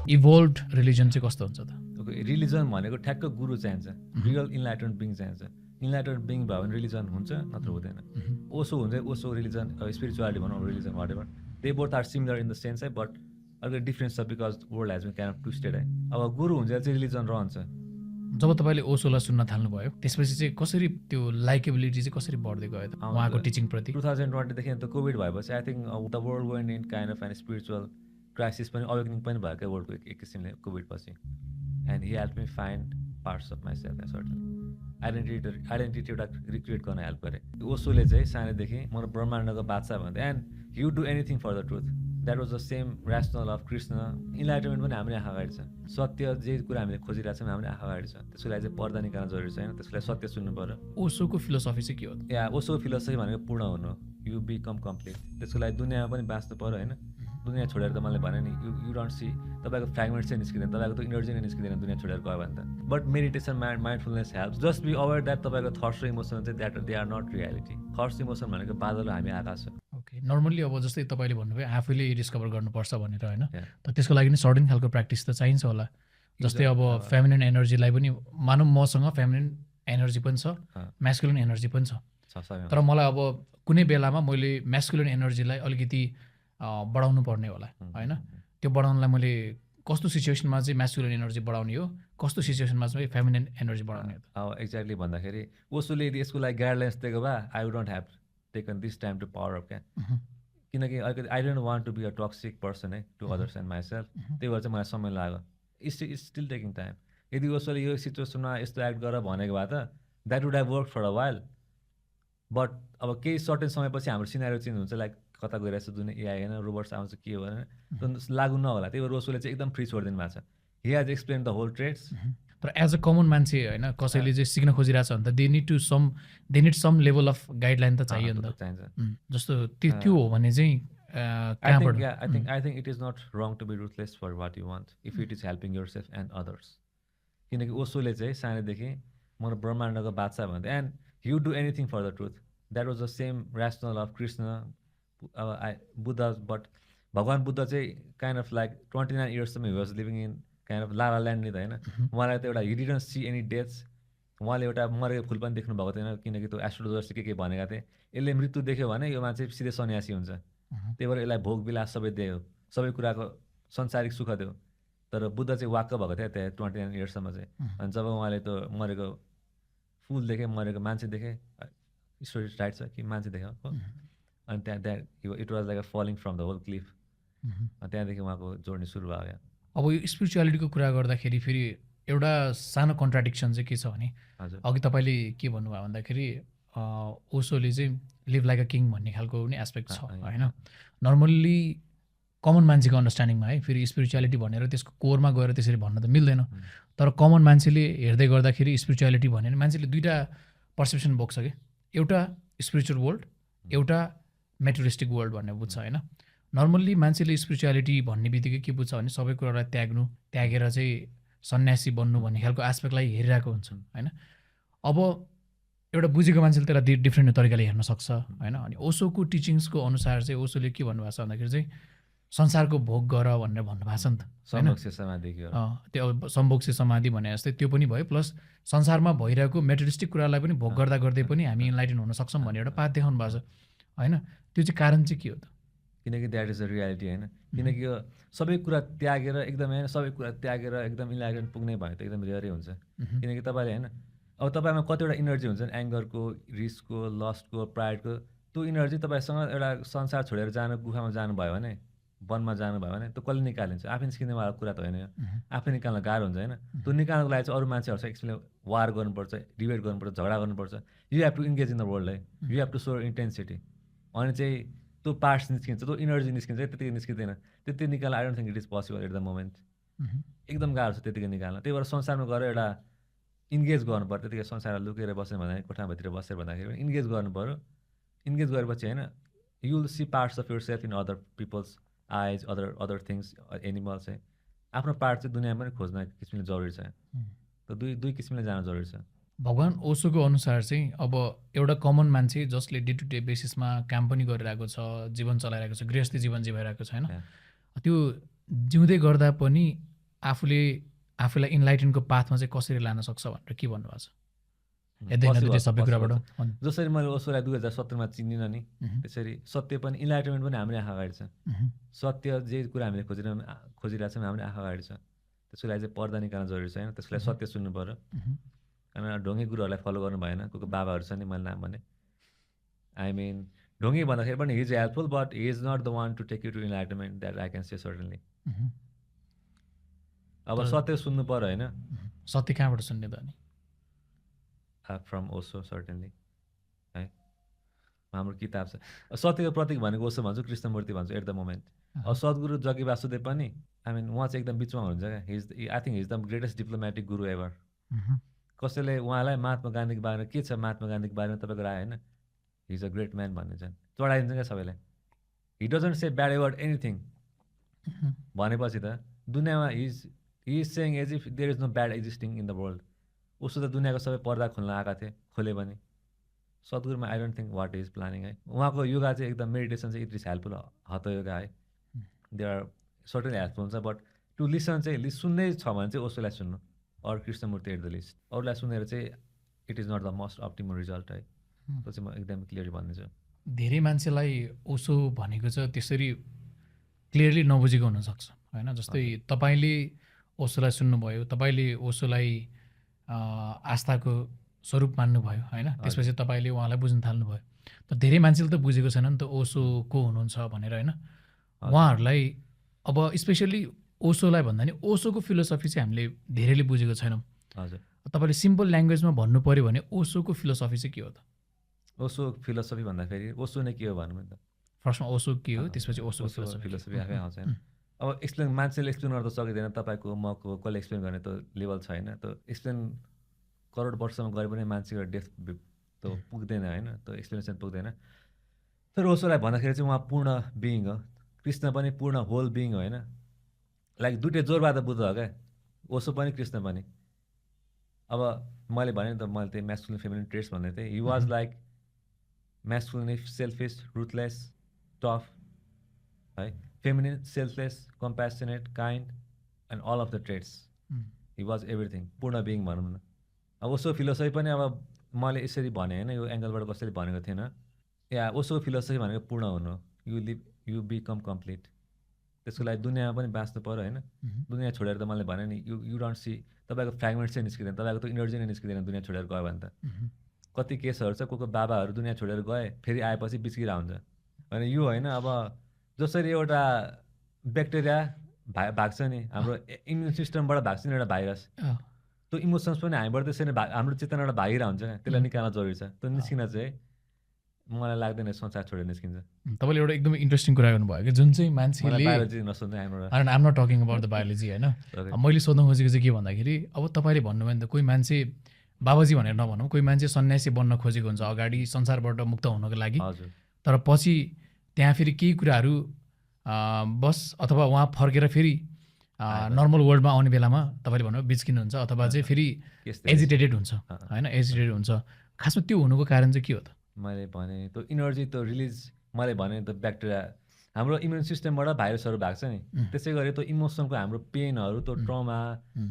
इभोल्भड religion चाहिँ कस्तो हुन्छ त? रिलिजन भनेको ठ्याक्क गुरु चाहिन्छ, रियल इन्लाइटेन्ड बिङ चाहिन्छ। इन्लाइटेन्ड बिङ भयो भने रिलिजन हुन्छ, नत्र हुँदैन। ओसो हुन्छ, ओसो रिलिजन, स्पिरिचुअलिटी भनौँ, religion whatever, they both are similar in the sense है, बट अलिकति डिफ्रेन्स छ because world has been kind of twisted है। अब गुरु हुन्छ चाहिँ रिलिजन रहन्छ। जब तपाईँले ओसोलाई सुन्न थाल्नुभयो त्यसपछि चाहिँ कसरी त्यो लाइकेबिलिटी चाहिँ कसरी बढ्दै गयो त उहाँको टिचिङ प्रति? 2020देखि त कोभिड भएपछि I think the world went in kind of an spiritual crisis पनि, अवेकनिङ पनि भयो क्या वर्ल्डको एक किसिमले कोभिड पछि। And he help me find parts of myself certain identity एउटा रिक्रिएट गर्न हेल्प गरेँ। ओसोले चाहिँ सानैदेखि म ब्रह्माण्डको बादशाह भन्थ्यो, and you do anything for the truth. That was the same rational of Krishna. Enlightenment पनि हाम्रो आँखा अगाडि छ, सत्य जे कुरा हामीले खोजिरहेको छौँ हाम्रो आँखा अगाडि छ, त्यसको लागि चाहिँ पर्दा निकाल्न जरुरी छैन, त्यसको लागि सत्य सुन्नु पर्यो। ओसोको फिलोसफी चाहिँ के हो? या ओसोको फिलोसफी भनेको पूर्ण हुनु, यु बिकम कम्प्लिट। त्यसको लागि दुनियाँमा पनि बाँच्नु पऱ्यो होइन। दुनियाँ छोडेर त मैले भने नि यु डोन्ट सी, तपाईँको फ्रेगमेन्ट चाहिँ निस्किँदैन, तपाईँको त इनर्जी नै निस्किँदैन दुनियाँ छोडेर गयो भने त। But meditation mindfulness helps, just be aware that तपाईँको थट्स र इमोसन चाहिँ that they are not reality. Thoughts emotion भनेको बादल हामी आकाश हो। ओके, नर्मल्ली अब जस्तै तपाईँले भन्नुभयो आफैले डिस्कभर गर्नुपर्छ भनेर होइन, त त्यसको लागि नि सर्टेन खालको प्र्याक्टिस त चाहिन्छ होला। जस्तै अब फेमिनिन एनर्जीलाई पनि मानौँ, मसँग फेमिनिन एनर्जी पनि छ, म्यास्कुलिन एनर्जी पनि छ, तर मलाई अब कुनै बेलामा मैले म्यास्कुलिन एनर्जीलाई अलिकति बढाउनु पर्ने होला होइन। त्यो बढाउनलाई मैले कस्तो सिचुएसनमा चाहिँ म्यास्कुलिन एनर्जी बढाउने हो, कस्तो सिचुएसनमा चाहिँ फेमिनिन एनर्जी बढाउने हो? अब एक्ज्याक्टली भन्दाखेरि ओसोले यसको लागि गाइडलाइन्स दिएको भए I would not have taken this time to power up क्या। किनकि अलिकति I don't want to be a toxic person है टु अदर्स एन्ड माइसेल्फ। त्यही भएर चाहिँ मलाई समय लाग्यो। It's still taking time. यदि ओसोले यो सिचुएसनमा यस्तो एक्ट गर भनेको भए त that would have work for a while, but अब केही सर्टेन समयपछि हाम्रो सिनारियो चेन्ज हुन्छ, लाइक कता गइरहेको छ दुनियाँ, एआई होइन, रोबोट्स आउँछ के हो भने लागु नहोला। त्यही भएर ओसोले चाहिँ एकदम फ्री छोडिदिनु भएको छ। He has explain the whole trades. तर एज अ कमन मान्छे होइन, कसैले चाहिँ सिक्न खोजिरहेको छ भने त they need some level of guideline त चाहियो नि त। चाहिन्छ। जस्तो त्यो हो भने चाहिँ I think it is not wrong to be ruthless for what you want if it is helping yourself and others. किनकि ओसोले चाहिँ सानैदेखि म ब्रह्माण्डको बादशाह भन्थ्यो, and you do anything for the truth. That was the same rational of Krishna. Buddha, but भगवान् बुद्ध चाहिँ kind of like 29 इयर्ससम्म he was living in kind of lala land नि त होइन। उहाँलाई त एउटा he didn't see any deaths. उहाँले एउटा मरेको फुल पनि देख्नु भएको थिएन, किनकि त्यो एस्ट्रोलोजर्सले के भनेका थिए, यसले मृत्यु देख्यो भने यो मान्छे सिधै सन्यासी हुन्छ। त्यही भएर यसलाई भोग विलास सबै दियो, सबै कुराको संसारिक सुख दियो। तर बुद्ध चाहिँ वाक्क भएको थियो त्यहाँ 29 इयर्ससम्म चाहिँ। अनि जब उहाँले त्यो मरेको फुल देखे, मरेको मान्छे देखे, स्टोरी राइट छ कि मान्छे देख्यो, अनि त्यहाँ it was like a falling from the whole cliff. त्यहाँदेखि उहाँको जोर्नी सुरु भयो। अब यो स्पिरिचुअलिटीको कुरा गर्दाखेरि फेरि एउटा सानो कन्ट्राडिक्सन चाहिँ के छ भने, अघि तपाईँले के भन्नुभयो भन्दाखेरि ओसोले चाहिँ लिभ लाइक अ किङ भन्ने खालको पनि एस्पेक्ट छ होइन। नर्मल्ली कमन मान्छेको अन्डरस्ट्यान्डिङमा है, फेरि स्पिरिचुअलिटी भनेर त्यसको कोरमा गएर त्यसरी भन्न त मिल्दैन। तर कमन मान्छेले हेर्दै गर्दाखेरि स्पिरिचुअलिटी भनेर मान्छेले दुईवटा पर्सेप्सन बोक्छ कि, एउटा स्पिरिचुअल वर्ल्ड, एउटा मेटेरियलिस्टिक वर्ल्ड भन्ने बुझ्छ होइन। नर्मल्ली मान्छेले स्पिरिचुअलिटी भन्ने बित्तिकै के बुझ्छ भने सबै कुरालाई त्यागेर चाहिँ सन्यासी बन्नु भन्ने खालको एस्पेक्टलाई हेरिरहेको हुन्छ होइन। अब एउटा बुझेको मान्छेले त्यसलाई डिफ्रेन्ट तरिकाले हेर्न सक्छ होइन। अनि ओसोको टिचिङ्सको अनुसार चाहिँ ओसोले के भन्नुभएको छ भन्दाखेरि चाहिँ संसारको भोग गर भनेर भन्नुभएको छ नि त होइन। त्यो सम्भोक्ष्य समाधि भने जस्तै त्यो पनि भयो, प्लस संसारमा भइरहेको मेटेरियलिस्टिक कुरालाई पनि भोग गर्दा गर्दै पनि हामी इन्लाइटेन हुन सक्छौँ भन्ने एउटा पाठ देखाउनु भएको छ होइन। त्यो चाहिँ कारण चाहिँ के हो त? किनकि द्याट इज अ रियालिटी होइन। किनकि यो सबै कुरा त्यागेर एकदम होइन, सबै कुरा त्यागेर एकदम इन्लाइटेन पुग्ने भयो त एकदम रेयरै हुन्छ। किनकि तपाईँले होइन, अब तपाईँमा कतिवटा इनर्जी हुन्छ नि, एङ्गरको, रिसको, लस्टको, प्राइडको, त्यो इनर्जी तपाईँसँग एउटा संसार छोडेर जानु, गुफामा जानुभयो भने, वनमा जानुभयो भने त्यो कसले निकालिन्छ? आफै निस्किनेवाला कुरा त होइन यो। आफै निकाल्न गाह्रो हुन्छ होइन। त्यो निकाल्नको लागि चाहिँ अरू मान्छेहरूसँग एकछिनले वार गर्नुपर्छ, डिबेट गर्नुपर्छ, झगडा गर्नुपर्छ। You have to engage in the world है, you have to show intensity. अनि चाहिँ त्यो पार्ट्स निस्किन्छ, त्यो इनर्जी निस्किन्छ, त्यतिकै निस्किँदैन। त्यति निकाल्न I don't think it is possible at the moment. एकदम गाह्रो छ त्यतिकै निकाल्न। त्यही भएर संसारमा गएर एउटा इन्गेज गर्नु पऱ्यो। त्यतिकै संसारमा लुकेर बस्यो भन्दाखेरि, कोठाभित्र बसेर भन्दाखेरि पनि इन्गेज गर्नु पऱ्यो। इन्गेज गरेपछि होइन, you will see parts of yourself in other people's eyes, other things, animals है। आफ्नो पार्ट चाहिँ दुनियाँमा पनि खोज्न किसिमले जरुरी छ। त दुई किसिमले जान जरुरी छ। भगवान् ओसोको अनुसार चाहिँ अब एउटा कमन मान्छे जसले डे टु डे बेसिसमा काम पनि गरिरहेको छ, जीवन चलाइरहेको छ, गृहस्थी जीवन जिइरहेको छ होइन, त्यो जिउँदै गर्दा पनि आफूलाई इन्लाइटेनको पाथमा चाहिँ कसरी लान सक्छ भनेर के भन्नुभएको छ हेर्दैन त्यो सबै कुराबाट जसरी मैले ओसोलाई 2017 मा चिनिनँ नि त्यसरी सत्य पनि इन्लाइटमेन्ट पनि हाम्रै आँखा अगाडि छ सत्य जे कुरा हामीले खोजिरहेको छौँ हाम्रै आँखा अगाडि छ त्यसको लागि चाहिँ पर्दा निकाल्न जरुरी छ होइन त्यसको लागि सत्य सुन्नु पर्यो कारण ढोङ्गे गुरुहरूलाई फलो गर्नु भएन कोही बाबाहरू छ नि मैले नाम भने आई मिन ढोङ्गे भन्दाखेरि पनि he's helpful but he is not the one to take you to enlightenment that I can say certainly अब सत्य सुन्नु पर्यो होइन सत्य कहाँबाट सुन्ने त अनि फ्रम ओसो सर्टेनली है हाम्रो किताब छ सत्यको प्रतीक भनेको ओसो भन्छु कृष्णमूर्ति भन्छु एट द मोमेन्ट अब सद्गुरु जग्गी वासुदेव पनि आई मिन उहाँ चाहिँ एकदम बिचमा हुनुहुन्छ क्या he's I think he's the greatest diplomatic guru ever कसैले उहाँलाई महात्मा गान्धीको बारेमा के छ महात्मा गान्धीको बारेमा तपाईँको राय होइन हिज अ ग्रेट म्यान भन्ने चाहिँ चढाइदिन्छ क्या सबैलाई he doesn't say bad about anything भनेपछि त दुनियाँमा he's saying as if there is no bad existing in the world उसो त दुनियाँको सबै पर्दा खोल्न आएका थिए खोले पनि सद्गुरुमा I don't think what is planning है उहाँको योगा चाहिँ एकदम मेडिटेसन चाहिँ इट इज हेल्पफुल हत योगा है दे आर सर्टेन हेल्पफुल हुन्छ बट टु लिसन चाहिँ सुन्दै छ भने चाहिँ ओसोलाई सुन्नु अरू कृष्णमूर्ति एट द लिस्ट अरूलाई सुनेर चाहिँ it is not the most optimal result है त्यो चाहिँ म एकदम क्लियरली भन्दैछु धेरै मान्छेलाई ओसो भनेको चाहिँ त्यसरी क्लियरली नबुझेको हुनसक्छ होइन जस्तै तपाईँले ओसोलाई सुन्नुभयो तपाईँले ओसोलाई आस्थाको स्वरूप मान्नुभयो होइन त्यसपछि तपाईँले उहाँलाई बुझ्न थाल्नुभयो तर धेरै मान्छेले त बुझेको छैन नि त ओसो को हुनुहुन्छ भनेर होइन उहाँहरूलाई अब स्पेसल्ली ओसोलाई भन्दा नि ओसोको फिलोसफी चाहिँ हामीले धेरैले बुझेको छैनौँ हजुर तपाईँले सिम्पल ल्याङ्ग्वेजमा भन्नु पऱ्यो भने ओसोको फिलोसफी चाहिँ के हो त ओसो फिलोसफी भन्दाखेरि ओसो नै के हो भनौँ नि त फर्स्टमा ओसो के हो त्यसपछि ओसो फिलोसफी आफै आउँछ होइन अब एक्सप्लेन मान्छेले एक्सप्लेन गर्न त सकिँदैन तपाईँको मको कसले एक्सप्लेन गर्ने त लेभल छ होइन त एक्सप्लेन करोड वर्षसम्म गरे पनि मान्छेको डेथ त पुग्दैन होइन त एक्सप्लेनेसन पुग्दैन तर ओसोलाई भन्दाखेरि चाहिँ उहाँ पूर्ण बिइङ हो कृष्ण पनि पूर्ण होल बिइङ हो होइन लाइक दुइटै जोरबाद बुद्ध हो क्या ओसो पनि कृष्ण पनि अब मैले भने नि त मैले त्यही म्यास्कुलिन फेमिनिन ट्रेट्स भन्दै थिएँ he was like masculine selfish ruthless tough है feminine selfless compassionate kind and all of the traits he was everything पूर्ण बिइङ भनौँ न अब ओसो फिलोसफी पनि अब मैले यसरी भने होइन यो एङ्गलबाट कसैले भनेको थिएन या ओसो फिलोसफी भनेको पूर्ण हुनु you live you become complete त्यसको लागि दुनियाँमा पनि बाँच्नु पऱ्यो होइन दुनियाँ छोडेर त मैले भने नि यु डोन्ट सी तपाईँको फ्रेगमेन्ट चाहिँ निस्किँदैन तपाईँको त इनर्जी नै निस्किँदैन दुनियाँ छोडेर गयो भने त कति केसहरू छ को बाबाहरू दुनियाँ छोडेर गए फेरि आएपछि बिच्किरहेको हुन्छ अनि यो होइन अब जसरी एउटा ब्याक्टेरिया भाग्छ नि हाम्रो इम्युन सिस्टमबाट भाग्छ नि एउटा भाइरस त्यो इमोसन्स पनि हामीबाट त्यसरी हाम्रो चेतनाबाट भागिरहेको हुन्छ क्या त्यसलाई निकाल्न जरुरी छ त्यो निस्किन चाहिँ मलाई लाग्दैन संसार छोडेर निस्किन्छ तपाईँले एउटा एकदमै इन्ट्रेस्टिङ कुरा गर्नुभयो कि जुन चाहिँ मान्छेले बायोलोजी नसोध्ने हाम्रो I'm not talking about the biology होइन मैले सोध्न खोजेको चाहिँ के भन्दाखेरि अब तपाईँले भन्नुभयो नि त कोही मान्छे बाबाजी भनेर नभनौँ कोही मान्छे सन्यासी बन्न खोजेको हुन्छ अगाडि संसारबाट मुक्त हुनको लागि तर पछि त्यहाँ फेरि केही कुराहरू बस अथवा उहाँ फर्केर फेरि नर्मल वर्ल्डमा आउने बेलामा तपाईँले भन्नुभयो बिच्किनुहुन्छ अथवा चाहिँ फेरि एजिटेटेड हुन्छ होइन एजिटेटेड हुन्छ खासमा त्यो हुनुको कारण चाहिँ के हो त मैले भने त्यो इनर्जी त्यो रिलिज मैले भने त ब्याक्टेरिया हाम्रो इम्युन सिस्टमबाट भाइरसहरू भाग्छ नि त्यसै गरी त्यो इमोसनको हाम्रो पेनहरू त्यो ट्रमा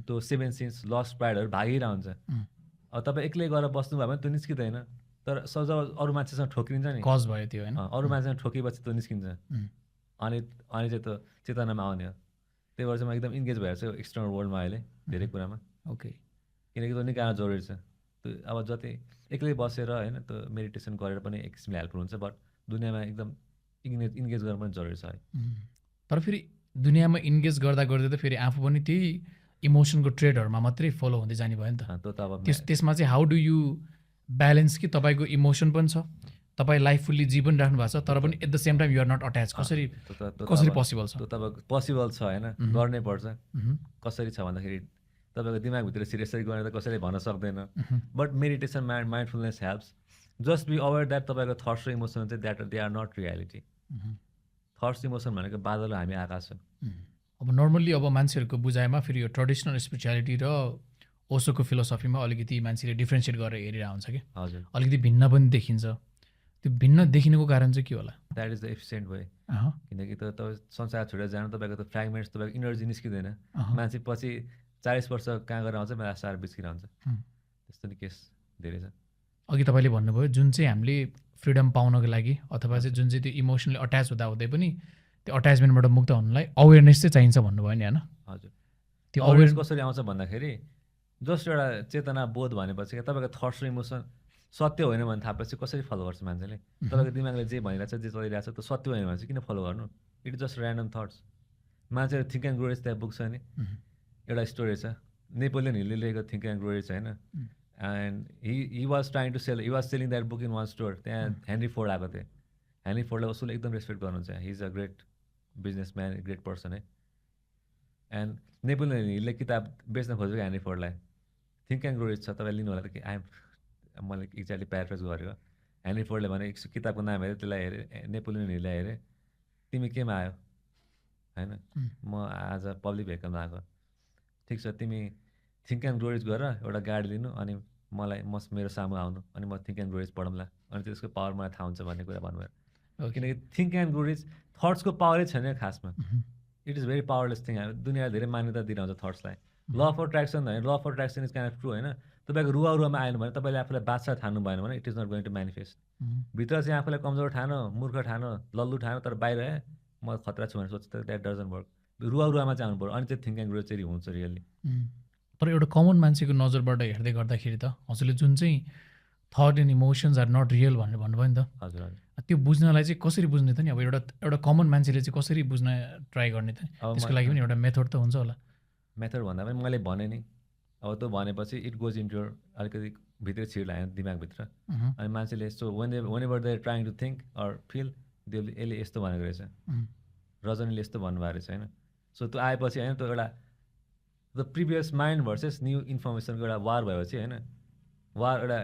त्यो 7 सेन्स लस्ट प्राइडहरू भागिरहेको हुन्छ अब तपाईँ एक्लै गएर बस्नुभयो भने त्यो निस्किँदैन तर जब अरू मान्छेसँग ठोकिन्छ नि कज भयो त्यो होइन अरू मान्छेसँग ठोकिएपछि त्यो निस्किन्छ अनि चाहिँ त्यो चेतनामा आउने हो त्यही भएर चाहिँ म एकदम इन्गेज भएर चाहिँ एक्सटर्नल वर्ल्डमा अहिले धेरै कुरामा ओके किनकि त्यो निकाल्न जरुरी छ त्यो अब जति एक्लै बसेर होइन त्यो मेडिटेसन गरेर पनि एक किसिमले हेल्पफुल हुन्छ बट दुनियाँमा एकदम इन्गेज गर्न पनि जरुरी छ है तर फेरि दुनियाँमा इन्गेज गर्दा गर्दै त फेरि आफू पनि त्यही इमोसनको ट्रेडहरूमा मात्रै फलो हुँदै जाने भयो नि त त्यो त अब त्यसमा चाहिँ हाउ डु यु ब्यालेन्स कि तपाईँको इमोसन पनि छ तपाईँ लाइफफुल्ली जीवन राख्नु भएको छ तर पनि at the same time you're not attach कसरी पोसिबल छ त्यो तपाईँको पोसिबल छ होइन गर्नै पर्छ कसरी छ भन्दाखेरि तपाईँको दिमागभित्र सिरियसली गर्ने त कसैले भन्न सक्दैन but meditation mindfulness helps just be aware that तपाईँको थट्स र इमोसन चाहिँ that they are not reality thoughts emotion भनेको बादल हामी आकाश हो अब नर्मल्ली अब मान्छेहरूको बुझाइमा फेरि यो ट्रेडिसनल स्पिरिचुअलिटी र ओसोको फिलोसफीमा अलिकति मान्छेले डिफ्रेन्सिएट गरेर हेरिरहेको हुन्छ कि हजुर अलिकति भिन्न पनि देखिन्छ त्यो भिन्न देखिनुको कारण चाहिँ के होला द्याट इज द एफिसिएन्ट वे किनकि तपाईँ संसार छोडेर जानु तपाईँको त फ्रेगमेन्ट्स तपाईँको इनर्जी निस्किँदैन। अहँ। मान्छे पछि 40 वर्ष कहाँ गएर आउँछ मलाई साह्रो बिर्सिरहन्छ। त्यस्तो नि केस धेरै छ। अघि तपाईँले भन्नुभयो जुन चाहिँ हामीले फ्रिडम पाउनको लागि अथवा चाहिँ जुन चाहिँ त्यो इमोसनली अट्याच हुँदा हुँदै पनि त्यो अट्याचमेन्टबाट मुक्त हुनलाई अवेरनेस चाहिँ चाहिन्छ भन्नुभयो नि होइन? हजुर। त्यो अवेरनेस कसरी आउँछ भन्दाखेरि जस्ट एउटा चेतना बोध भनेपछि तपाईँको थट्स र इमोसन सत्य होइन भने थाहा कसरी फलो गर्छ मान्छेले? तपाईँको दिमागले जे भनिरहेछ जे चलिरहेछ त्यो सत्य होइन भने चाहिँ किन फलो गर्नु? It is just random thoughts. मान्छेहरू थिङ्क एन्ड ग्रो रिच त्यहाँ बुक छ नि, एउटा स्टोरी छ नेपोलियन हिलले लेखेको थिङ्क एन्ड ग्रो रिच होइन। And he was trying to sell, he was selling that book in one store. त्यहाँ हेनरी फोर्ड आएको थियो। हेनरी फोर्डलाई उसले एकदम रेस्पेक्ट गर्नुहुन्छ। He is a great businessman, great person है। एन्ड नेपोलियन हिलले किताब बेच्न खोजेको Henry फोर्डलाई, think and grow rich छ तपाईँ लिनु होला त कि मैले एक्ज्याक्टली प्याराफ्रेज गरेको। हेनरी फोर्डले भने किताबको नाम हेरेँ, त्यसलाई हेरेँ, नेपोलियन हिललाई हेरेँ, तिमी केमा आयो होइन? म आज पब्लिक भेहिकलमा आएको। ठिक छ, तिमी थिङ्क एन्ड ग्रो रिच गर, एउटा गाडी लिनु अनि मलाई मेरो सामु आउनु अनि म थिङ्क एन्ड ग्रो रिच पढौँला, अनि त्यसको पावर मलाई थाहा हुन्छ भन्ने कुरा भन्नुभयो। किनकि थिङ्क एन्ड ग्रो रिच थट्सको पावरै छैन खासमा। It is very powerless thing. हामी दुनियाँले धेरै मान्यता दिइरहन्छ थट्सलाई। ल अफ अट्र्याक्सन होइन, law of attraction is kind of true होइन। तपाईँको रुवामा आएन भने, तपाईँले आफूलाई बादशाह ठान्नु भएन भने it is not going to manifest. भित्र चाहिँ आफूलाई कमजोर ठानो, मूर्ख ठानो, लल्लु ठानो, तर बाहिर म खतरा छु भने सोच्छ द्याट डजन्ट वर्क। रुवामा चाहिँ आउनु पऱ्यो अनि चाहिँ थिङ्क एन्ड ग्रो चाहिँ हुन्छ रियल्ली। तर एउटा कमन मान्छेको नजरबाट हेर्दै गर्दाखेरि त हजुरले जुन चाहिँ thought and emotions are not real भनेर भन्नुभयो नि त। हजुर हजुर। त्यो बुझ्नलाई चाहिँ कसरी बुझ्ने त नि? अब एउटा कमन मान्छेले चाहिँ कसरी बुझ्न ट्राई गर्ने त नि? त्यसको लागि पनि एउटा मेथड त हुन्छ होला। मेथड भन्दा पनि मैले भने नि, अब त्यो भनेपछि इट गोज इन्टु योर अलिकति भित्र छिर्ला होइन दिमागभित्र। अनि मान्छेले यस्तो whenever they trying to think or feel यसले यस्तो भनेको रहेछ, रजनीले यस्तो भन्नुभएको रहेछ होइन। सो त्यो आएपछि होइन, त्यो एउटा the previous mind versus new इन्फर्मेसनको एउटा वार भएपछि होइन, वार एउटा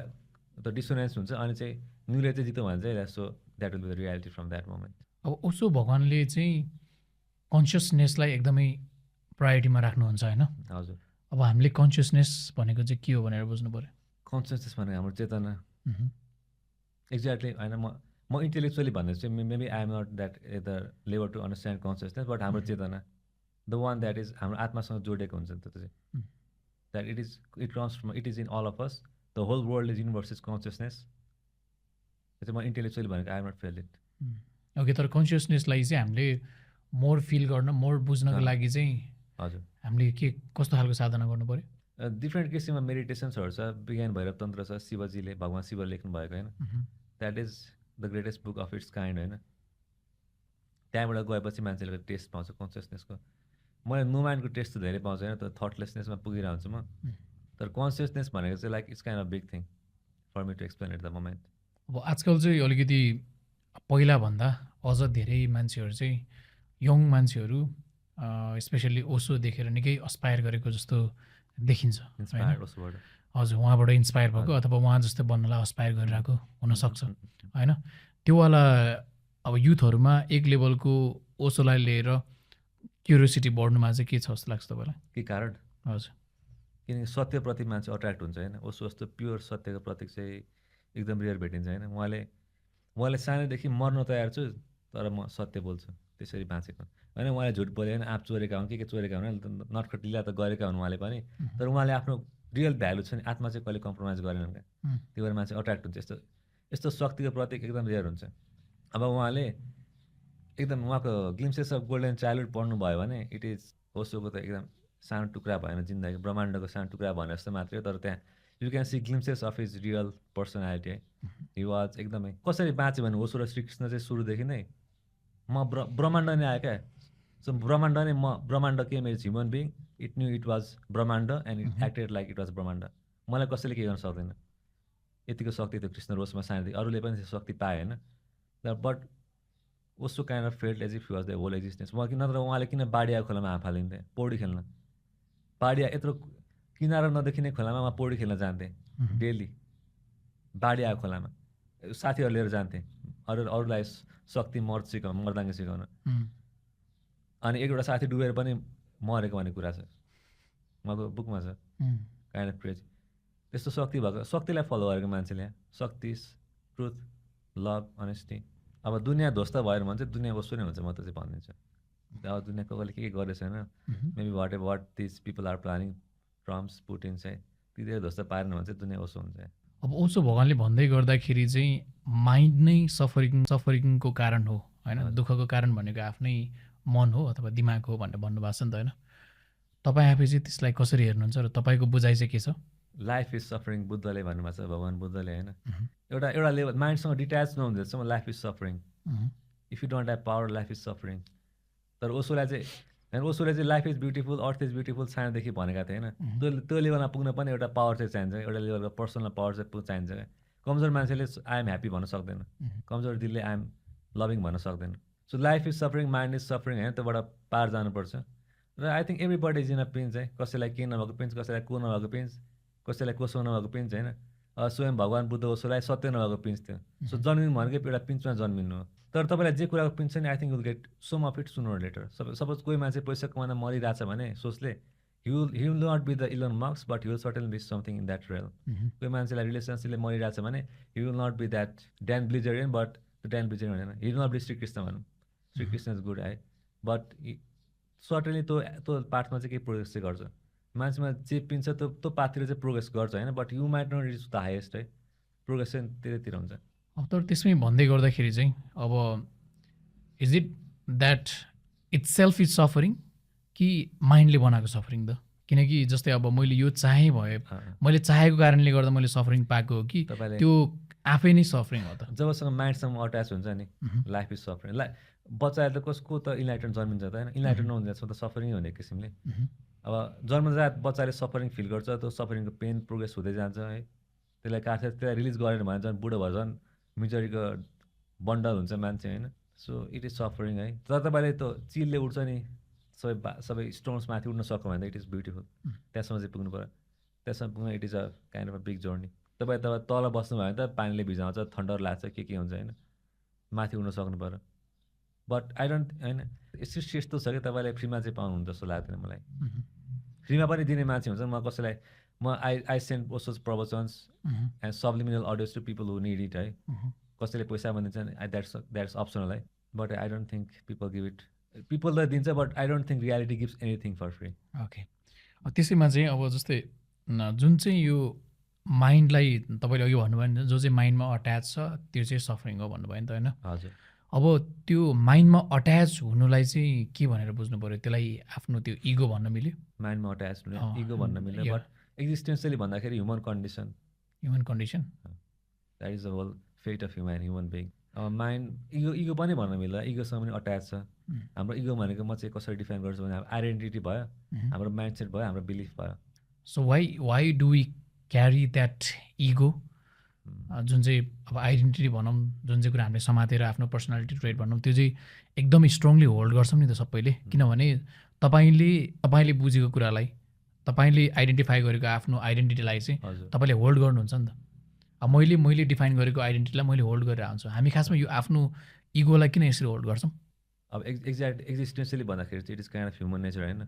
त्यो डिसोनेन्स हुन्छ अनि चाहिँ न्युले चाहिँ जित्यो भने चाहिँ so that will be the reality from that moment. अब उसो भगवान्ले चाहिँ कन्सियसनेसलाई एकदमै प्रायोरिटीमा राख्नुहुन्छ होइन? हजुर। अब हामीले कन्सियसनेस भनेको चाहिँ के हो भनेर बुझ्नु पऱ्यो। कन्सियसनेस भनेको हाम्रो चेतना। एक्ज्याक्टली होइन, म इन्टेलेक्चुअली भन्दा चाहिँ maybe I am not that the level to understand consciousness, but हाम्रो चेतना द वान द्याट इज हाम्रो आत्मासँग जोडिएको हुन्छ नि त चाहिँ। That it comes from, it is in all of us, the whole world is universe is consciousness. त्यो चाहिँ म इन्टेलेक्चुअली भनेको I am not feel it. Okay, तर कन्सियसनेसलाई चाहिँ हामीले मोर फिल गर्न, मोर बुझ्नको लागि चाहिँ हजुर हामीले कस्तो खालको साधना गर्नु पऱ्यो? डिफ्रेन्ट किसिममा मेडिटेसन्सहरू छ, विज्ञान भैरव तन्त्र छ, शिवजीले भगवान् शिवले लेख्नु भएको होइन। That is the greatest book of its kind होइन। त्यहाँबाट गएपछि मान्छेले टेस्ट पाउँछ कन्सियसनेसको। मैले नो माइन्डको टेस्ट त धेरै पाउँछ होइन, त थटलेसनेसमा पुगिरहेको हुन्छु म। तर कन्सियसनेस भनेको चाहिँ like it's kind of big thing for me to explain at the moment. अब आजकल चाहिँ अलिकति पहिलाभन्दा अझ धेरै मान्छेहरू चाहिँ यङ मान्छेहरू स्पेसल्ली ओसो देखेर निकै अस्पायर गरेको जस्तो देखिन्छ। हजुर, उहाँबाट इन्सपायर भएको अथवा उहाँ जस्तो बन्नलाई अस्पायर गरिरहेको हुनसक्छ होइन? त्योवाला अब युथहरूमा एक लेभलको ओसोलाई लिएर क्युरियोसिटी बढ्नुमा चाहिँ के छ जस्तो लाग्छ तपाईँलाई? के कारण? हजुर, किनकि सत्यप्रति मान्छे अट्र्याक्ट हुन्छ होइन। ओसो जस्तो प्योर सत्यको प्रतीक चाहिँ एकदम रेयर भेटिन्छ होइन। उहाँले सानैदेखि मर्न तयार छु तर म सत्य बोल्छु त्यसरी बाँचेको होइन। उहाँले झुट बोले होइन, आँप चोरेका हुन् के चोरेका हुन्, नटखट लीला त गरेका हुन् उहाँले पनि, तर उहाँले आफ्नो रियल भ्यालु छ नि, आत्मा चाहिँ कहिले कम्प्रोमाइज गरेनन् क्या। त्यो भएर मान्छे अट्र्याक्ट हुन्छ। यस्तो शक्तिको प्रतीक एकदम रेयर हुन्छ। अब उहाँले एकदम उहाँको ग्लिम्सेस अफ गोल्डन चाइल्डहुड पढ्नुभयो भने इट इज ओसोको त एकदम सानो टुक्रा भएन जिन्दगी, ब्रह्माण्डको सानो टुक्रा भने जस्तो मात्रै, तर त्यहाँ you can see glimpses of his real personality है। हि वाज एकदमै कसरी बाँच्यो भने ओसो र श्रीकृष्ण चाहिँ सुरुदेखि नै म ब्रह्माण्ड नै आयो क्या। सो ब्रह्माण्ड नै ब्रह्माण्ड के मेरो human being, it knew it was ब्रह्माण्ड and it acted like it was ब्रह्माण्ड। मलाई कसैले के गर्न सक्दैन। यतिको शक्ति थियो कृष्ण रोसमा सानैदेखि, अरूले पनि शक्ति पाए होइन। But Osho kind of felt as if he was the whole existence. नत्र उहाँले किन बाडिया खोलामा हात फालिन्थे पौडी खेल्न? बाडिया यत्रो किनारा नदेखिने खोलामा उहाँ पौडी खेल्न जान्थे डेली, बाडिया खोलामा साथीहरू लिएर जान्थे अरूलाई शक्ति मर्दाङ्गे सिकाउन। अनि एकवटा साथी डुबेर पनि मरेको भन्ने कुरा छ उहाँको बुकमा छ, काइन्ड अफ क्रेजी। त्यस्तो शक्ति भएको, शक्तिलाई फलो गरेको मान्छेले, शक्ति, ट्रुथ, लभ, अनेस्टी, अब दुनियाँ ध्वस्त भएर भने चाहिँ दुनियाँ वस्तु नै हुन्छ, म त चाहिँ भनिदिन्छु। अब दुनियाँ कसले के गरेछ होइन, maybe what this people are planning, Trump's Putin चाहिँ तिनीहरू ध्वस्त पारेन भने चाहिँ दुनियाँ वस्तु हुन्छ। अब ओसो भगवान्ले भन्दै गर्दाखेरि चाहिँ माइन्ड नै सफरिङको कारण हो होइन, दुःखको कारण भनेको आफ्नै मन हो अथवा दिमाग हो भनेर भन्नुभएको छ नि त होइन। तपाईँ आफै चाहिँ त्यसलाई कसरी हेर्नुहुन्छ र तपाईँको बुझाइ चाहिँ के छ? लाइफ इज सफरिङ बुद्धले भन्नुभएको छ, भगवान् बुद्धले होइन। एउटा लेभल माइन्डसँग डिट्याच नहुँदैसम्म life is suffering. If you don't have power life is suffering. तर ओसोले चाहिँ life is beautiful, earth is beautiful सानोदेखि भनेका थिएँ होइन। त्यो लेभलमा पुग्न पनि एउटा पावर चाहिँ चाहिन्छ, एउटा लेभलको पर्सनल पावर चाहिँ चाहिन्छ क्या। कमजोर मान्छेले आई एम ह्याप्पी भन्न सक्दैन, कमजोर दिलले आई एम लभिङ भन्न सक्दैन। So life is suffering, mind is suffering होइन, त्योबाट पार जानुपर्छ। र I think everybody is in a pinch है, कसैलाई के नभएको पिन्च, कसैलाई को नभएको पिन्च, कसैलाई कसो नभएको पिन्च होइन। स्वयं भगवान् बुद्ध ओसोलाई सत्य नभएको पिन्च थियो। सो जन्मिनु भनेको एउटा पिन्चमा जन्मिनु हो। तर तपाईँलाई जे कुराको पिन्च छ नि, I think will get some of it sooner or letter. Suppose कोही मान्छे पैसा कमाउन मरिरहेछ भने सोचले he will not be the Elon Musk, but he will certainly be something in that rail. कोही मान्छेलाई रिलेसनसिपले मरिरहेछ भने he will not be that Dan Bilzerian, but Dan Bilzerian होइन, he will not be Shrikrishna भनौँ। श्रीकृष्ण इज गुड है, but certainly त्यो पाथमा चाहिँ केही प्रोग्रेस चाहिँ गर्छ। मान्छेमा जे पिन्छ त्यो पाथतिर चाहिँ प्रोग्रेस गर्छ होइन, but you might not reach the highest है, प्रोग्रेस चाहिँ त्यतातिर हुन्छ। अब तर त्यसमै भन्दै गर्दाखेरि चाहिँ अब is it that it's self is suffering कि माइन्डले बनाएको सफरिङ त? किनकि जस्तै अब मैले यो चाहेँ भए, मैले चाहेको कारणले गर्दा मैले सफरिङ पाएको हो कि त्यो आफै नै सफरिङ हो त? जबसम्म माइन्डसँग अट्याच हुन्छ नि लाइफ इज सफरिङ। बच्चाहरू त कसको त इन्लाइटन जन्मिन्छ त होइन, इन्लाइटन नहुँदैछ त सफरिङ हुने किसिमले। अब जन्मजात बच्चाले सफरिङ फिल गर्छ, त्यो सफरिङको पेन प्रोग्रेस हुँदै जान्छ है। त्यसलाई रिलिज गरेन भने झन् बुढो भएर झन् मिजरीको बन्डल हुन्छ मान्छे होइन। सो इट इज सफरिङ है। तर तपाईँले त्यो चिलले उठ्छ नि, सबै स्टोन्स माथि उठ्न सक्यो भने त इट इज ब्युटिफुल। त्यहाँसम्म चाहिँ पुग्नु पऱ्यो, त्यहाँसम्म पुग्न it is a kind of a big journey. तपाईँ तल बस्नु भयो भने त पानीले भिजाउँछ, थन्डर लाग्छ, के हुन्छ होइन, माथि उठ्न सक्नु पऱ्यो। बट आई डोन्ट होइन, यस्तो छ कि तपाईँले फ्रीमा चाहिँ पाउनुहुन्छ जस्तो लाग्दैन मलाई। फ्रीमा पनि दिने मान्छे हुन्छ। म कसैलाई आई सेन्ड ओसोज प्रवचन्स and subliminal audios to people who need it है। कसैले पैसा भनिदिन्छन्, द्याट्स अप्सनल है, but I don't think people give it. People त दिन्छ, but I don't think reality gives anything for free. Okay, त्यसैमा चाहिँ अब जस्तै जुन चाहिँ यो माइन्डलाई तपाईँले अघि भन्नुभयो नि, जो चाहिँ माइन्डमा अट्याच छ त्यो चाहिँ सफरिङ हो भन्नुभयो नि त होइन? हजुर। अब त्यो माइन्डमा अट्याच हुनुलाई चाहिँ के भनेर बुझ्नु पऱ्यो? त्यसलाई आफ्नो त्यो इगो भन्न मिल्यो? माइन्डमा अट्याच हुने इगो भन्न मिल्यो, बट एक्जिस्टेन्सियली भन्दाखेरि human condition that is the whole fate of human being. अब माइन्ड इगो पनि भन्न मिल्दैन, इगोसँग पनि अट्याच छ। हाम्रो इगो भनेको म चाहिँ कसरी डिफाइन गर्छु भने आइडेन्टिटी भयो, हाम्रो माइन्डसेट भयो, हाम्रो बिलिफ भयो। So why do we carry that ego, जुन चाहिँ अब आइडेन्टिटी भनौँ, जुन चाहिँ कुरा हामीले समातेर आफ्नो पर्सनालिटी ट्रेट भनौँ, त्यो चाहिँ एकदम स्ट्रङली होल्ड गर्छौँ नि त सबैले। किनभने तपाईँले बुझेको कुरालाई, तपाईँले आइडेन्टिफाई गरेको आफ्नो आइडेन्टिटीलाई चाहिँ तपाईँले होल्ड गर्नुहुन्छ नि त। अब मैले डिफाइन गरेको आइडेन्टिटीलाई मैले होल्ड गरेर आउँछु। हामी खासमा यो आफ्नो इगोलाई किन यसरी होल्ड गर्छौँ? अब एक्जिस्टेन्सियली भन्दाखेरि चाहिँ it is kind of human nature होइन।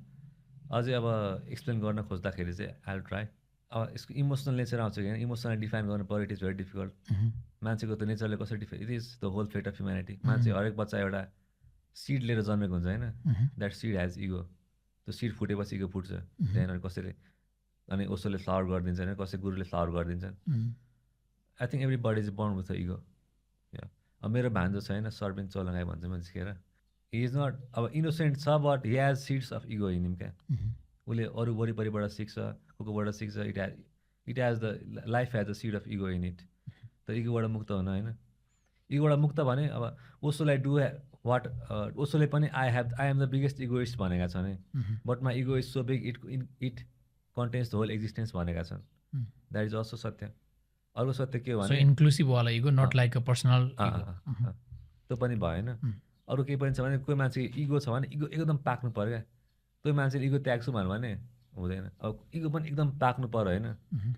अझै अब एक्सप्लेन गर्न खोज्दाखेरि चाहिँ आई विल ट्राई। अब यसको इमोसनल नेचर आउँछ कि इमोसनली डिफाइन गर्नु पऱ्यो, इट इज भेरी डिफिकल्ट। मान्छेको त नेचरले कसरी define, it is the whole fate of humanity. मान्छे हरेक बच्चा एउटा सिड लिएर जन्मेको हुन्छ होइन, द्याट सिड हेज इगो। त्यो सिड फुटेपछि इगो फुट्छ। त्यहाँनिर कसैले अनि ओसोले फ्लावर गरिदिन्छ होइन, कसै गुरुले फ्लावर गरिदिन्छन्। I think everybody is born with a ego. अब मेरो भान्जो छ होइन, सरबिन चोलङ्गाई भन्छ म जिस्केर, हि इज नट अब इनोसेन्ट छ, but he has seeds of ego in him क्या। उसले अरू वरिपरिबाट सिक्छ, कोबाट सिक्छ, it has the life has a seed of ego in it. तर इगोबाट मुक्त हुन होइन, इगोबाट मुक्त भने अब ओसोलाई डु वाट ओसोले पनि I am the biggest egoist भनेका छन् है, but my ego is so big it contains the whole existence भनेका छन्। द्याट इज अल्सो सत्य। अर्को सत्य के हो भने इन्क्लुसिभ वाला ego, not like a personal. त्यो पनि भएन। अरू केही पनि छ भने कोही मान्छे इगो छ भने इगो एकदम पाक्नु पऱ्यो क्या। कोही मान्छेले इगो त्याग्छु भन्यो भने हुँदैन। अब इगो पनि एकदम पाक्नु पऱ्यो होइन,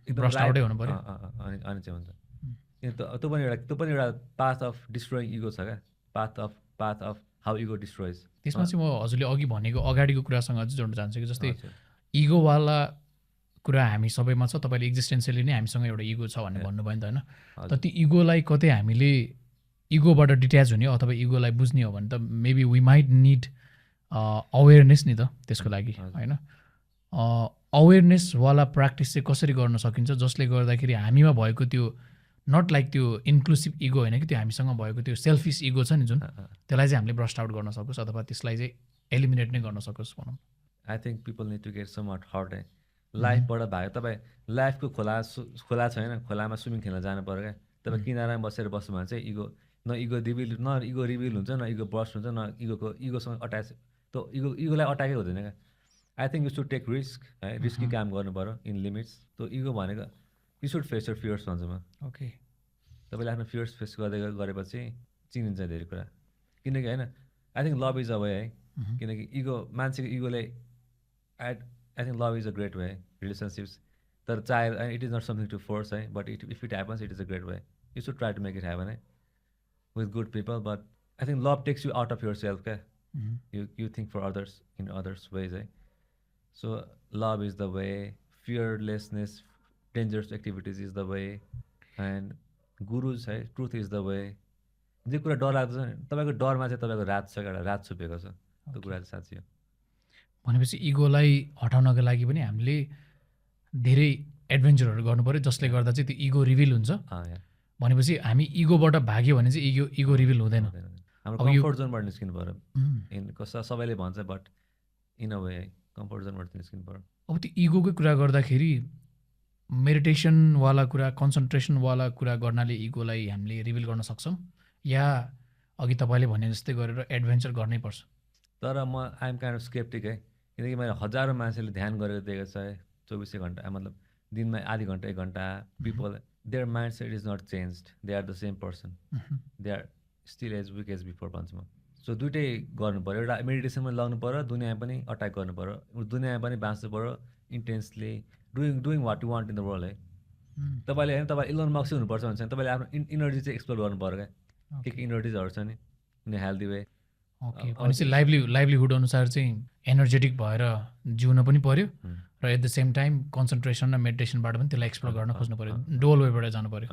एकदम अनि चाहिँ हुन्छ। त्यो पनि एउटा पाथ अफ डिस्ट्रोइङ इगो छ क्या, path of how ego destroys. त्यसमा चाहिँ म हजुरले अघि भनेको अगाडिको कुरासँग चाहिँ जोड्न चाहन्छु कि जस्तै इगोवाला कुरा हामी सबैमा छ। तपाईँले एक्जिस्टेन्सियली नै हामीसँग एउटा इगो छ भन्ने भन्नुभयो नि त होइन? तर त्यो इगोलाई कतै हामीले इगोबाट डिट्याच हुने अथवा इगोलाई बुझ्ने हो भने त maybe we might need awareness नि त त्यसको लागि होइन। अवेरनेसवाला प्र्याक्टिस चाहिँ कसरी गर्न सकिन्छ जसले गर्दाखेरि हामीमा भएको त्यो नट लाइक त्यो इन्क्लुसिभ इगो होइन कि त्यो हामीसँग भएको त्यो सेल्फिस इगो छ नि जुन त्यसलाई चाहिँ हामीले ब्रस्ट आउट गर्न सकोस् अथवा त्यसलाई चाहिँ एलिमिनेट नै गर्न सकोस् भनौँ। I think people need to get somewhat hurt है लाइफबाट भाग्यो। तपाईँ लाइफको खोला छ होइन, खोलामा स्विमिङ खेल्न जानु पऱ्यो क्या। तपाईँ किनारामा बसेर बस्नु भने चाहिँ इगो रिभिल हुन्छ, न इगो बस्ट हुन्छ, न इगोसँग अट्याच त इगोलाई अट्याकै हुँदैन क्या। I think you should take risk है, रिस्की काम गर्नु पऱ्यो इन लिमिट्स। त्यो इगो भनेको you should face your fears भन्छु म। ओके, तपाईँले आफ्नो फियर्स फेस गरेपछि चिनिन्छ धेरै कुरा। किनकि होइन I think love is a way है, किनकि मान्छेको इगोले I think love is a great way relationships. तर चाहे it is not something to force है, but if it happens it is a great way. You should try to make it happen है with good people. But I think love takes you out of yourself क्या। You think for others in others ways है। So love is the way, fearlessness, dangerous activities is the way, and gurus है, truth is the way। जे कुरा डर लाग्छ नि तपाईँको डरमा चाहिँ तपाईँको रात छ, एउटा रात छुपेको छ, त्यो कुरा चाहिँ साँच्ची हो। भनेपछि इगोलाई हटाउनको लागि पनि हामीले धेरै एडभेन्चरहरू गर्नु पऱ्यो जसले गर्दा चाहिँ त्यो इगो रिभिल हुन्छ। भनेपछि हामी इगोबाट भाग्यो भने चाहिँ इगो रिभिल हुँदैन। हाम्रो कम्फर्ट जोनबाट निस्किनु पऱ्यो। सबैले भन्छ but in a way comfort जोनबाट निस्किनु पऱ्यो। अब त्यो इगोकै कुरा गर्दाखेरि मेडिटेसनवाला कुरा, कन्सन्ट्रेसनवाला कुरा गर्नाले इगोलाई हामीले रिभिल गर्न सक्छौँ या अघि तपाईँले भने जस्तै गरेर एडभेन्चर गर्नै पर्छ? तर म आइएम काइन्ड अफ स्केप्टिक है, किनकि मैले हजारौँ मान्छेले ध्यान गरेको देखेको छ है, 24 घन्टा मतलब दिनमा आधी घन्टा 1 घन्टा। People their mindset is not changed, they are the same person, they are still as weak as before भन्छु म। सो दुइटै गर्नु पऱ्यो, एउटा मेडिटेसनमा लाग्नु पऱ्यो, दुनियाँ पनि अट्याक गर्नु पऱ्यो, दुनियाँ पनि बाँच्नु पऱ्यो intensely, doing what you want in the world है। तपाईँले होइन तपाईँ इलोन मक्सै हुनुपर्छ भन्छ भने तपाईँले आफ्नो इनर्जी चाहिँ एक्सप्लोर गर्नु पऱ्यो क्या। के इनर्जिजहरू छ नि इन हेल्दी वे। ओके, भनेपछि लाइभलीहुड अनुसार चाहिँ एनर्जेटिक भएर जिउन पनि पऱ्यो र at the same time concentration र मेडिटेसनबाट पनि त्यसलाई एक्सप्लोर गर्न खोज्नु पऱ्यो, डोल वेबाट जानु पऱ्यो।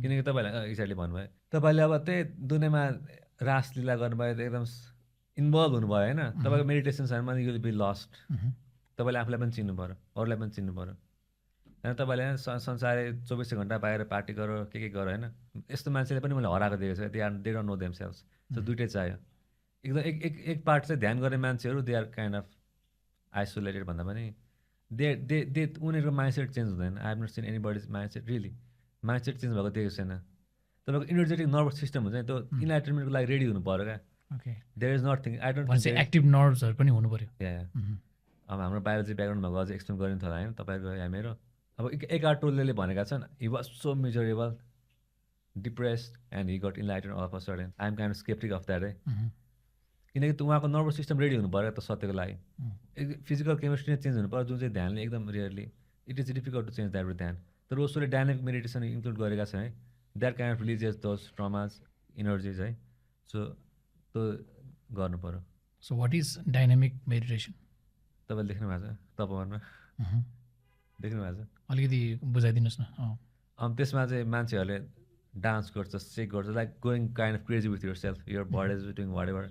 किनकि तपाईँलाई एक्ज्याक्टली भन्नुभयो, तपाईँले अब त्यही दुनियाँमा रासलीला गर्नुभयो, एकदम इन्भल्भ हुनुभयो होइन, तपाईँको मेडिटेसन छैन भने यु विल बी लस्ट। तपाईँले आफूलाई पनि चिन्नु पऱ्यो, अरूलाई पनि चिन्नु पऱ्यो होइन। तपाईँले संसारै 24 घन्टा बाहिर पार्टी गर के गर होइन, यस्तो मान्छेले पनि मैले हराएको देखेको छ। They don't know themselves. So दुइटै चाहियो एकदम। एक पार्ट चाहिँ ध्यान गर्ने मान्छेहरू they are kind of isolated भन्दा पनि दे उनीहरूको माइन्डसेट चेन्ज हुँदैन। I have not seen anybody's mindset really mindset change भएको देखेको छैन। तपाईँको इनर्जेटिक नर्भस सिस्टम हुन्छ नि, त्यो इन्लाइटमेन्टको लागि रेडी हुनु पऱ्यो क्या। Okay, there is nothing I don't भनेपछि एक्टिभ नर्भ्सहरू पनि हुनु पऱ्यो। अब हाम्रो बायोलोजी ब्याकग्राउन्ड भएको अझै एक्सप्लेन गरिन्छ होला होइन तपाईँको या मेरो। अब एकार्ट टोलेले भनेका छन् he was so miserable, depressed and he got enlightened all of a sudden. I am kind of skeptic of that है, किनकि उहाँको नर्भस सिस्टम रेडी हुनु पऱ्यो त सत्यको लागि। फिजिकल केमिस्ट्री नै चेन्ज हुनु पऱ्यो, जुन चाहिँ ध्यानले एकदम rarely it is difficult to change that with ध्यान। तर उसले डाइनामिक मेडिटेसन इन्क्लुड गरेका छ है, that kind of religious those traumas energies है। सो त्यो गर्नु पऱ्यो। So what is dynamic meditation? तपाईँले देख्नु भएको छ तपवनमा, देख्नु भएको छ? अलिकति बुझाइदिनुहोस् न। त्यसमा चाहिँ मान्छेहरूले डान्स गर्छ, सेक गर्छ, like going kind of crazy with yourself, your body is doing whatever.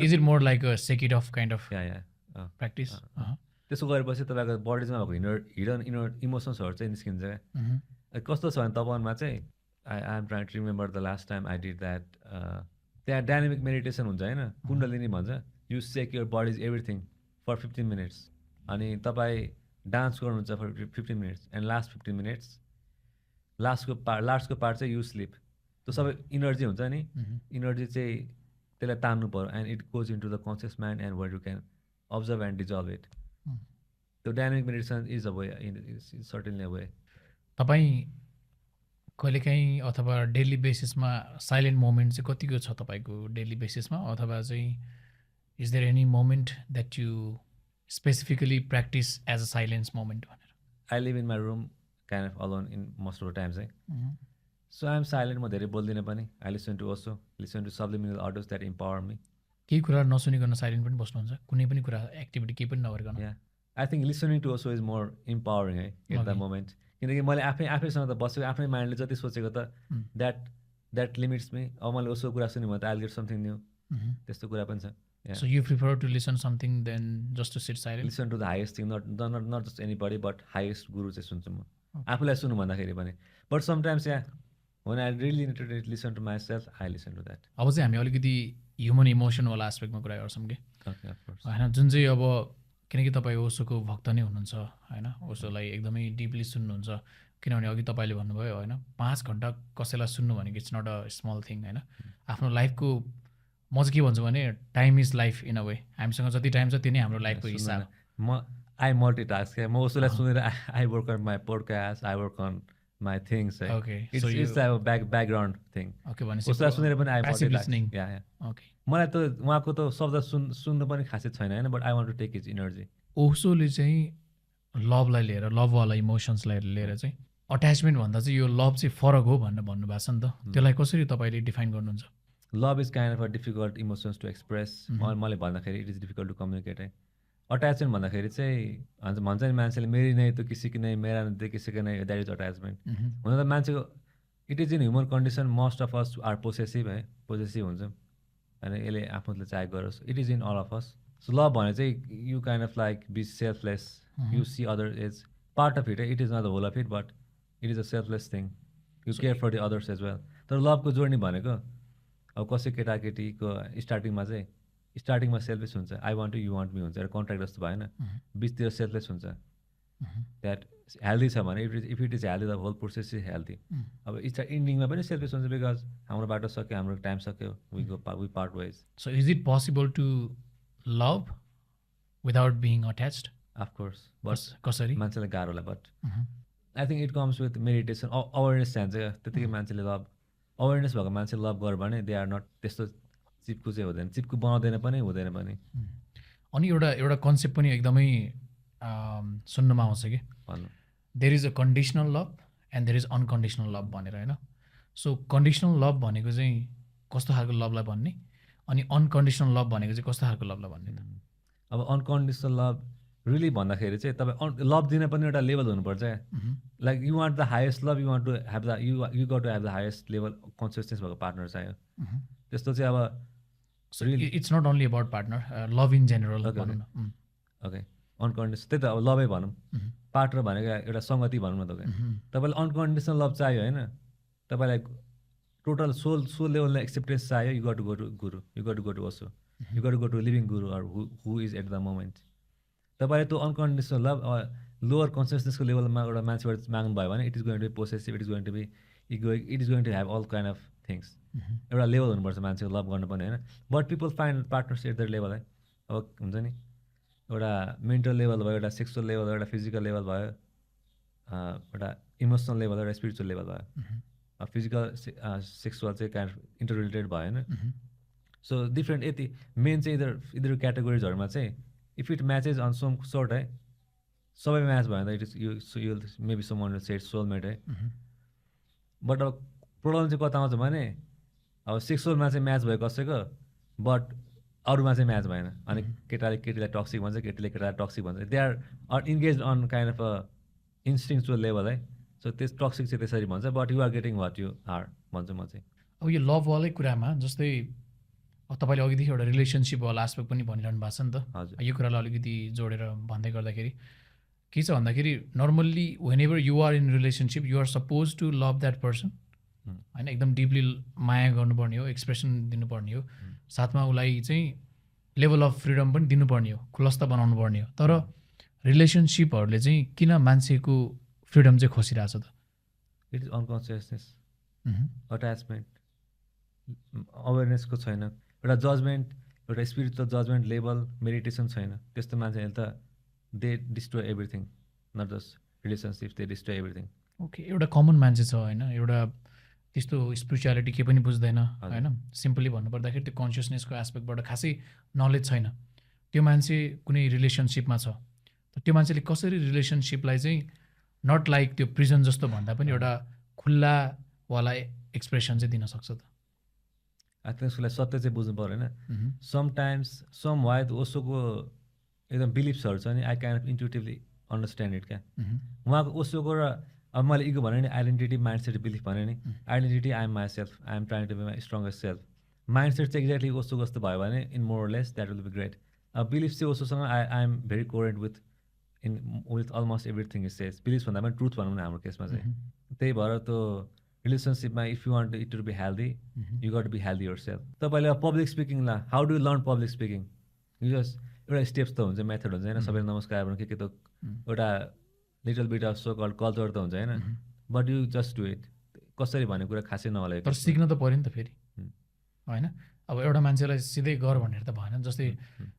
Is it more like a shake it of kind of practice? त्यसो गरेपछि तपाईँको बडीमा भएको हिडन इमोसन्सहरू चाहिँ निस्किन्छ क्या। कस्तो छ भने तपवनमा चाहिँ I am trying to remember the last time I did that. त्यहाँ डाइनामिक मेडिटेसन हुन्छ होइन, कुण्डलिनी भन्छ। You shake your body is everything for 15 minutes, अनि तपाईँ डान्स गर्नुहुन्छ for 15 minutes, and last 15 minutes लास्टको पार्ट चाहिँ यु स्लिप। त्यो सबै इनर्जी हुन्छ नि, इनर्जी चाहिँ त्यसलाई तान्नु पऱ्यो, and it goes into the conscious mind and where you can observe and dissolve it. त्यो dynamic meditation is a way, is certainly a way. तपाईँ कहिलेकाहीँ अथवा डेली बेसिसमा साइलेन्ट मोमेन्ट चाहिँ कतिको छ तपाईँको डेली बेसिसमा, अथवा चाहिँ is there any moment that you specifically practice as a silence moment भनेर? I live in my room kind of alone in most of the times है। सो आइ एम साइलेन्ट, म धेरै बोल्दिनँ पनि। I listen to subliminal audios that empower me. केही कुरा नसुनिकन silent पनि बस्नुहुन्छ, कुनै पनि कुरा एक्टिभिटी केही पनि नगरिकन? I think listening to also is more empowering है एट द मोमेन्ट, किनकि मैले आफैसँग त बसेको, आफ्नै माइन्डले जति सोचेको त द्याट द्याट लिमिट्स मी। अब मैले उसको कुरा सुन्यो भने त I get something new, Mhm. त्यस्तो कुरा पनि छ। So you prefer to listen something than just to sit silent? Listen to the highest thing, not just anybody but highest गुरु चाहिँ सुन्छु म, आफूलाई सुन्नु भन्दाखेरि पनि। But sometimes when I really need to listen to myself, I listen to that. अब चाहिँ हामी अलिकति ह्युमन इमोसनवाला एस्पेक्टमा कुरा गर्छौँ कि Okay, of course. होइन, जुन चाहिँ अब किनकि तपाईँ ओसोको भक्त नै हुनुहुन्छ होइन, ओसोलाई एकदमै डिपली सुन्नुहुन्छ, किनभने अघि तपाईँले भन्नुभयो होइन 5 घन्टा कसैलाई सुन्नु भनेको it's not a small thing होइन। आफ्नो लाइफको म चाहिँ के भन्छु भने time is life in a way, हामीसँग जति टाइम छ त्यो नै हाम्रो लाइफको हिस्सा हो। म आई मल्टिटास्क क्या, म उसलाई सुनेर I work on my podcast, I work on my things है। Okay, it's so you- it's background thing. Okay भनेपछि उसलाई सुनेर पनि I passive multitask. listening. Yeah okay. मलाई त उहाँको त शब्द सुन्नु पनि खासै छैन होइन, but I want to take his energy. ओसोले चाहिँ लभलाई लिएर, लभवाला इमोसन्सलाई लिएर चाहिँ अट्याचमेन्ट भन्दा चाहिँ यो लभ चाहिँ फरक हो भनेर भन्नुभएको छ नि त, त्यसलाई कसरी तपाईँले डिफाइन गर्नुहुन्छ? Love is kind of a difficult emotions to express. मैले भन्दाखेरि it is difficult to communicate है। अट्याचमेन्ट भन्दाखेरि चाहिँ भन्छ नि मान्छेले मेरी नै त किसी की नै, मेरा नै त किसी की नै, द्याट इज अट्याचमेन्ट। हुन त मान्छेको it is in human condition, most of us are possessive है, पोसेसिभ हुन्छ होइन, यसले आफूले चाहे गरोस्, it is in all of us. So love भने चाहिँ you kind of like be selfless, you see other as part of it है, it is not the whole of it but it is a selfless thing, you care for the others as well. तर लभको जोड्ने भनेको अब कसै केटाकेटीको स्टार्टिङमा selfless हुन्छ, I want to you want me हुन्छ, एउटा कन्ट्र्याक्ट जस्तो भएन, बिचतिर सेल्फलेस हुन्छ। द्याट हेल्दी छ भने if it is healthy the whole process is healthy. अब इन्डिङमा पनि सेल्फलेस हुन्छ, बिकज हाम्रो बाटो सक्यो, हाम्रो टाइम सक्यो, we part ways. So is it possible to love without being attached? Of course, but कसरी? मान्छेलाई गाह्रो होला, but I think it comes with meditation, awareness चाहिन्छ क्या, त्यतिकै मान्छेले लभ, अवेरनेस भएको मान्छे लभ गर्यो भने दे आर नट त्यस्तो चिप्कु चाहिँ हुँदैन, चिप्कु बनाउँदैन पनि हुँदैन पनि। अनि एउटा कन्सेप्ट पनि एकदमै सुन्नुमा आउँछ कि भन्नु, there is a conditional love and there is unconditional love भनेर होइन। सो कन्डिसनल लभ भनेको चाहिँ कस्तो खालको लभलाई भन्ने, अनि अनकन्डिसनल लभ भनेको चाहिँ कस्तो खालको लभलाई भन्ने त? अब अनकन्डिसनल लभ रियली भन्दाखेरि चाहिँ तपाईँ लभ दिन पनि एउटा लेभल हुनुपर्छ क्या। Like you want the highest love, you want to have the you got to have the highest level consciousness भएको पार्टनर चाहियो। त्यस्तो चाहिँ अब it's not only about partner, love in general भनौँ न। ओके, अनकन्डिसनल त्यही त अब लभै भनौँ, पार्टनर भनेको एउटा सङ्गति भनौँ न त। तपाईँलाई अनकन्डिसनल लभ चाहियो होइन, तपाईँलाई टोटल सोल लेभलमा एक्सेप्टेन्स चाहियो, you got to go to guru, you got to go to Osho, you got to go to living guru or who is at the moment. तपाईँले त्यो अनकन्डिसनल लभ लोवर कन्सियसनेसको लेभलमा एउटा मान्छेबाट माग्नुभयो भने it is going to be possessive, it is going to be egoic, it is going to have all kind of things. एउटा level हुनुपर्छ मान्छेको लभ गर्नु पनि होइन, but people find partners at their level है। अब हुन्छ नि एउटा मेन्टल लेभल भयो, एउटा सेक्सुअल लेभल भयो, एउटा फिजिकल लेभल भयो, एउटा इमोसनल लेभल भयो, एउटा स्पिरिचुअल लेभल भयो। फिजिकल सेक्सुअल चाहिँ काइन्ड अफ इन्टर रिलेटेड भयो होइन। सो डिफ्रेन्ट यति मेन चाहिँ इधर क्याटेगोरिजहरूमा चाहिँ if it matches on some sort है, सबै म्याच भयो भने त it is you maybe someone set soulmate है। बट अब प्रब्लम चाहिँ कता आउँछ भने अब सेक्सुअलमा चाहिँ म्याच भयो कसैको, बट अरूमा चाहिँ म्याच भएन, अनि केटाले केटीलाई टक्सिक भन्छ, केटीले केटालाई टक्सिक भन्छ, they are engage on kind of a instinctual level है। सो त्यस टक्सिक चाहिँ त्यसरी भन्छ, but you are getting what you are भन्छु म चाहिँ। अब यो लभवालै कुरामा जस्तै अब तपाईँले अघिदेखि एउटा रिलेसनसिपवाला एस्पेक्ट पनि भनिरहनु भएको छ नि त, हजुर, यो कुरालाई अलिकति जोडेर भन्दै गर्दाखेरि के छ भन्दाखेरि normally whenever you are in relationship you are suppose to love that person होइन, एकदम डिपली माया गर्नुपर्ने हो, एक्सप्रेसन दिनुपर्ने हो, साथमा उसलाई चाहिँ लेभल अफ फ्रिडम पनि दिनुपर्ने हो, खुलस्त बनाउनु पर्ने हो। तर रिलेसनसिपहरूले चाहिँ किन मान्छेको फ्रिडम चाहिँ खोसिरहेछ त? इट इज अनकन्सियसनेस, अट्याचमेन्ट, अवेरनेसको छैन, एउटा जजमेन्ट, एउटा स्पिरिचुअल जजमेन्ट लेभल, मेडिटेसन छैन। त्यस्तो मान्छेहरूले त they destroy everything, not just relationship, they destroy everything. Okay, एउटा कमन मान्छे छ होइन, एउटा त्यस्तो स्पिरिचुअलिटी केही पनि बुझ्दैन होइन, सिम्पली भन्नुपर्दाखेरि त्यो कन्सियसनेसको एस्पेक्टबाट खासै नलेज छैन, त्यो मान्छे कुनै रिलेसनसिपमा छ, त्यो मान्छेले कसरी रिलेसनसिपलाई चाहिँ नट लाइक त्यो प्रिजन जस्तो भन्दा पनि एउटा खुल्लावाला एक्सप्रेसन चाहिँ दिन सक्छ त? त्यसलाई सत्य चाहिँ बुझ्नु पऱ्यो होइन। समटाइम्स सम वाइ ओसोको एकदम बिलिफ्सहरू छ नि, आई क्यान इन्ट्युटिभली अन्डरस्ट्यान्ड इट क्या। उहाँको ओसोको र अब मैले इगो भने नि आइडेन्टिटी माइन्डसेट बिलिफ भने नि identity I am myself I am trying to be my strongest self mindset चाहिँ एक्ज्याक्टली कस्तो कस्तो भयो भने in more less that will be great अब बिलिफ चाहिँ ओसोसँग I am very coherent with almost everything is says belief भन्दा पनि ट्रुथ भनौँ न हाम्रो केसमा चाहिँ त्यही भएर त्यो रिलेसनसिपमा if you want it to be healthy you got be healthy yourself तपाईँले अब पब्लिक स्पिकिङलाई how do learn public speaking you just एउटा स्टेप्स त हुन्छ मेथड हुन्छ होइन सबैले नमस्कार भने के त एउटा little bit of so called culture त हुन्छ होइन but you just do it कसरी भन्ने कुरा खासै नहोला तर सिक्न त पऱ्यो नि त फेरि होइन अब एउटा मान्छेलाई सिधै गर भनेर त भएन जस्तै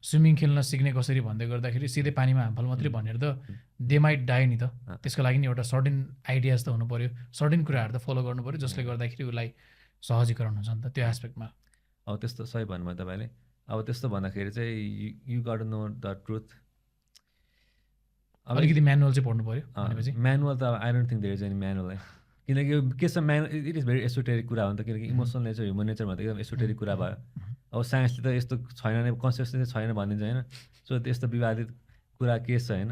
स्विमिङ खेल्न सिक्ने कसरी भन्दै गर्दाखेरि सिधै पानीमा हामफाल मात्रै भनेर त दे माइट डाई नि त त्यसको लागि नि एउटा सर्टेन आइडियाज त हुनु पऱ्यो सर्टेन कुराहरू त फलो गर्नु पऱ्यो जसले गर्दाखेरि उसलाई सहजीकरण हुन्छ नि त त्यो एस्पेक्टमा अब त्यस्तो सही भन्नुभयो तपाईँले अब त्यस्तो भन्दाखेरि चाहिँ you got know the truth अलिकति म्यानुअल चाहिँ पढ्नु पऱ्यो भनेपछि म्यानुअल त अब I don't think there is any manual है किनकि यो के छ इट इज भेरी एसोटेरिक कुरा हो नि त किनकि इमोसनल नेचर ह्युमन नेचर भन्दा एकदम एसोटेरिक कुरा भयो अब साइन्सले त यस्तो छैन नै कन्सियसनेस छैन भनिदिन्छ होइन सो त्यस्तो विवादित कुरा के छ होइन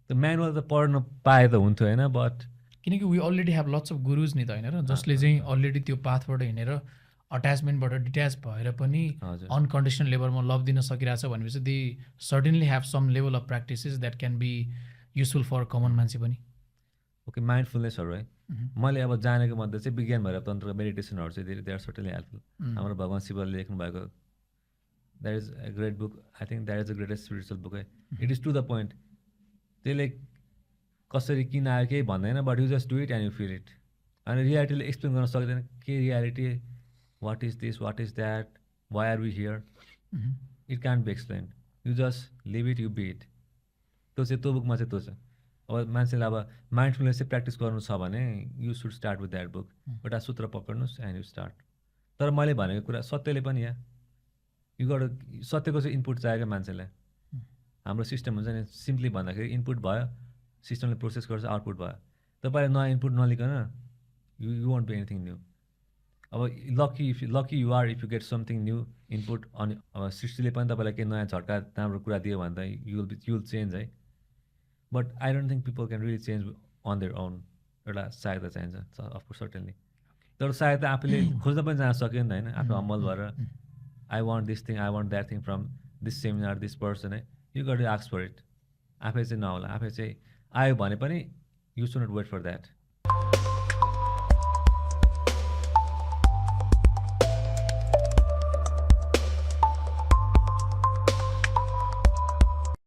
त्यो म्यानुअल त पढ्न पाए त हुन्थ्यो होइन बट किनकि we already have lots of gurus नि त होइन र जसले चाहिँ अलरेडी त्यो पाथबाट हिँडेर अट्याचमेन्टबाट डिट्याच भएर पनि अनकन्डिसनल लेभलमा लभ दिन सकिरहेछ भनेपछि they certainly have some level of practices that can be useful for common मान्छे पनि ओके माइन्डफुलनेसहरू है मैले अब जानेको मध्ये चाहिँ विज्ञान भएर तन्त्रको मेडिटेसनहरू चाहिँ दे आर सर्टेनली हेल्पफुल हाम्रो भगवान शिवले लेख्नु भएको that is a great book I think that is a greatest spiritual book है it is to the point त्यसले कसरी किन आयो केही भन्दैन but you just do it and you feel it अनि रियालिटीले एक्सप्लेन गर्न सक्दैन के reality what is this what is that why are we here it can't be explain you just live it you be it त्यो चाहिँ त्यो बुकमा चाहिँ त्यो छ अब मान्छेलाई अब माइन्डफुलनेस चाहिँ प्र्याक्टिस गर्नु छ भने you should start with that book एउटा सूत्र पक्र्नुहोस् एन्ड यु स्टार्ट तर मैले भनेको कुरा सत्यले पनि या यो गएर सत्यको चाहिँ इनपुट चाहिएको मान्छेलाई हाम्रो सिस्टम हुन्छ नि सिम्पली भन्दाखेरि इनपुट भयो सिस्टमले प्रोसेस गर्छ आउटपुट भयो तपाईँले नयाँ इनपुट नलिकन you won't be anything new अब lucky you are if you get something new input अनि अब सृष्टिले पनि तपाईँलाई केही नयाँ झट्का राम्रो कुरा दियो भने त यु विल चेन्ज है but I don't think people can really change on their own एउटा सहायता चाहिन्छ अफकोर्स सर्टेनली तर सहायता आफूले खोज्न पनि जान सक्यो नि त होइन आफ्नो हम्बल भएर I want this thing I want that thing from this seminar this person है you got ask for it आफै चाहिँ नहोला आफै चाहिँ आयो भने पनि you should not wait for that